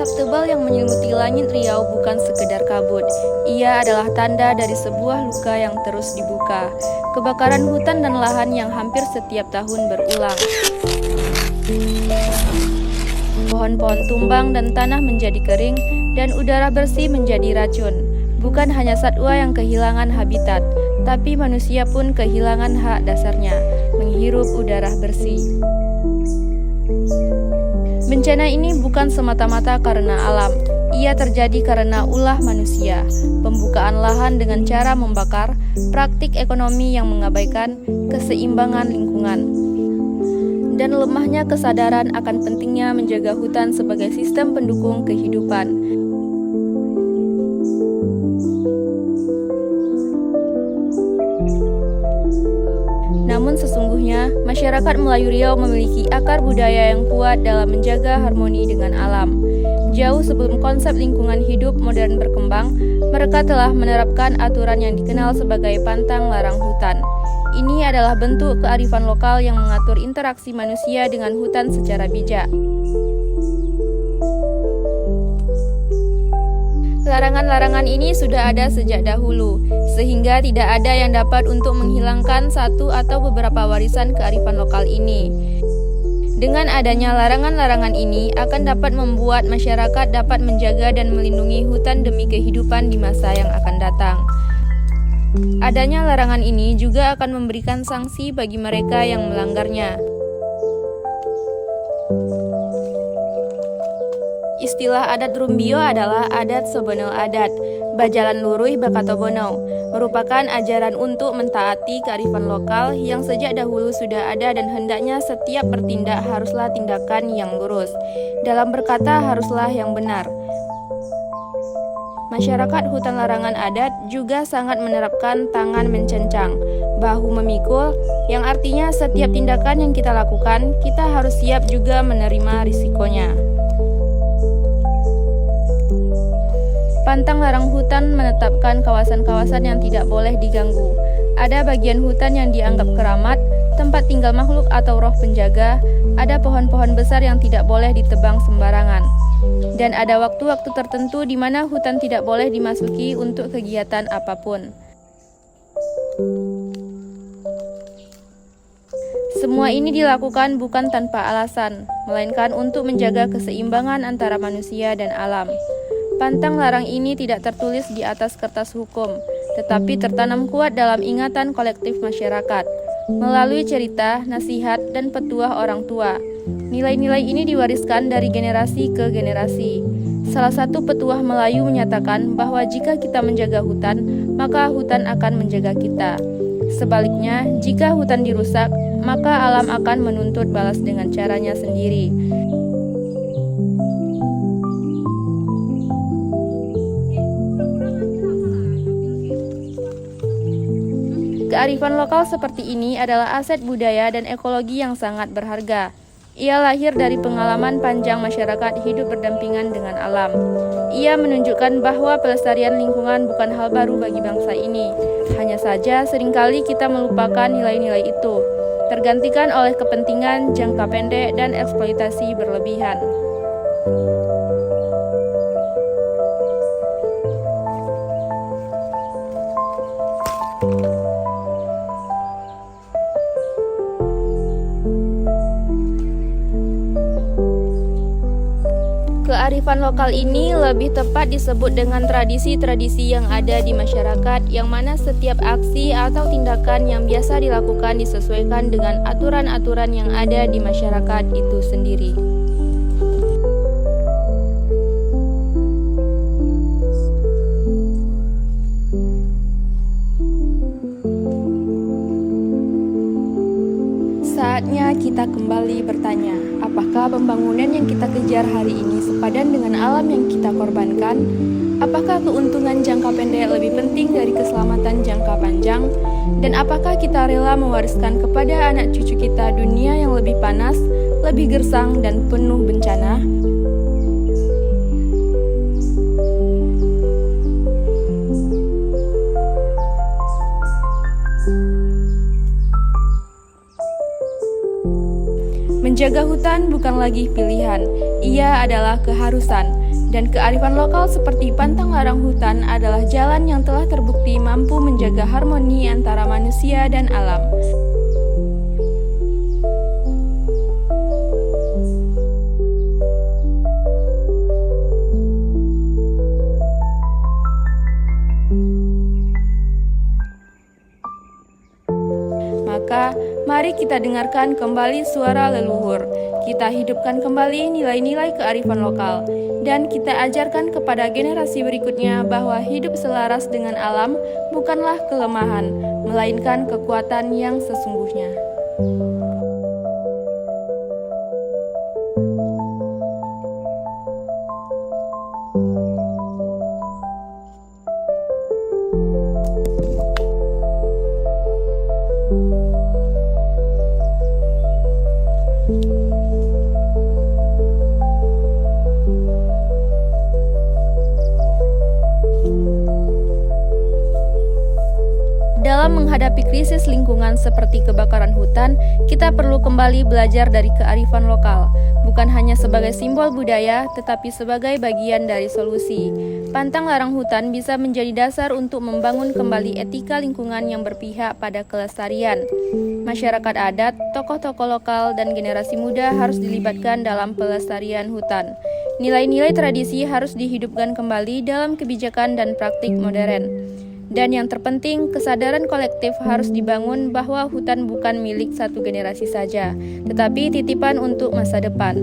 Asap tebal yang menyelimuti langit Riau bukan sekedar kabut. Ia adalah tanda dari sebuah luka yang terus dibuka. Kebakaran hutan dan lahan yang hampir setiap tahun berulang. Pohon-pohon tumbang dan tanah menjadi kering, dan udara bersih menjadi racun. Bukan hanya satwa yang kehilangan habitat, tapi manusia pun kehilangan hak dasarnya, menghirup udara bersih. Bencana ini bukan semata-mata karena alam, ia terjadi karena ulah manusia, pembukaan lahan dengan cara membakar, praktik ekonomi yang mengabaikan keseimbangan lingkungan, dan lemahnya kesadaran akan pentingnya menjaga hutan sebagai sistem pendukung kehidupan. Namun sesungguhnya, masyarakat Melayu Riau memiliki akar budaya yang kuat dalam menjaga harmoni dengan alam. Jauh sebelum konsep lingkungan hidup modern berkembang, mereka telah menerapkan aturan yang dikenal sebagai pantang larang hutan. Ini adalah bentuk kearifan lokal yang mengatur interaksi manusia dengan hutan secara bijak. Larangan-larangan ini sudah ada sejak dahulu, sehingga tidak ada yang dapat untuk menghilangkan satu atau beberapa warisan kearifan lokal ini. Dengan adanya larangan-larangan ini akan dapat membuat masyarakat dapat menjaga dan melindungi hutan demi kehidupan di masa yang akan datang. Adanya larangan ini juga akan memberikan sanksi bagi mereka yang melanggarnya. Istilah adat Rumbio adalah adat Sobono adat, Bajalan Luruy Bakatobono, merupakan ajaran untuk mentaati kearifan lokal yang sejak dahulu sudah ada dan hendaknya setiap bertindak haruslah tindakan yang lurus, dalam berkata haruslah yang benar. Masyarakat hutan larangan adat juga sangat menerapkan tangan mencencang, bahu memikul, yang artinya setiap tindakan yang kita lakukan, kita harus siap juga menerima risikonya. Pantang larang hutan menetapkan kawasan-kawasan yang tidak boleh diganggu. Ada bagian hutan yang dianggap keramat, tempat tinggal makhluk atau roh penjaga, ada pohon-pohon besar yang tidak boleh ditebang sembarangan. Dan ada waktu-waktu tertentu di mana hutan tidak boleh dimasuki untuk kegiatan apapun. Semua ini dilakukan bukan tanpa alasan, melainkan untuk menjaga keseimbangan antara manusia dan alam. Pantang larang ini tidak tertulis di atas kertas hukum, tetapi tertanam kuat dalam ingatan kolektif masyarakat, melalui cerita, nasihat, dan petuah orang tua. Nilai-nilai ini diwariskan dari generasi ke generasi. Salah satu petuah Melayu menyatakan bahwa jika kita menjaga hutan, maka hutan akan menjaga kita. Sebaliknya, jika hutan dirusak, maka alam akan menuntut balas dengan caranya sendiri. Kearifan lokal seperti ini adalah aset budaya dan ekologi yang sangat berharga. Ia lahir dari pengalaman panjang masyarakat hidup berdampingan dengan alam. Ia menunjukkan bahwa pelestarian lingkungan bukan hal baru bagi bangsa ini. Hanya saja seringkali kita melupakan nilai-nilai itu, tergantikan oleh kepentingan jangka pendek dan eksploitasi berlebihan. Kearifan lokal ini lebih tepat disebut dengan tradisi-tradisi yang ada di masyarakat, yang mana setiap aksi atau tindakan yang biasa dilakukan disesuaikan dengan aturan-aturan yang ada di masyarakat itu sendiri. Saatnya kita kembali bertanya, apakah pembangunan yang kita kejar hari ini sepadan dengan alam yang kita korbankan? Apakah keuntungan jangka pendek lebih penting dari keselamatan jangka panjang? Dan apakah kita rela mewariskan kepada anak cucu kita dunia yang lebih panas, lebih gersang, dan penuh bencana? Menjaga hutan bukan lagi pilihan, ia adalah keharusan. Dan kearifan lokal seperti pantang larang hutan adalah jalan yang telah terbukti mampu menjaga harmoni antara manusia dan alam. Maka, mari kita dengarkan kembali suara leluhur. Kita hidupkan kembali nilai-nilai kearifan lokal, dan kita ajarkan kepada generasi berikutnya bahwa hidup selaras dengan alam bukanlah kelemahan, melainkan kekuatan yang sesungguhnya. Dalam menghadapi krisis lingkungan seperti kebakaran hutan, kita perlu kembali belajar dari kearifan lokal, bukan hanya sebagai simbol budaya, tetapi sebagai bagian dari solusi. Pantang larang hutan bisa menjadi dasar untuk membangun kembali etika lingkungan yang berpihak pada kelestarian. Masyarakat adat, tokoh-tokoh lokal, dan generasi muda harus dilibatkan dalam pelestarian hutan. Nilai-nilai tradisi harus dihidupkan kembali dalam kebijakan dan praktik modern. Dan yang terpenting, kesadaran kolektif harus dibangun bahwa hutan bukan milik satu generasi saja, tetapi titipan untuk masa depan.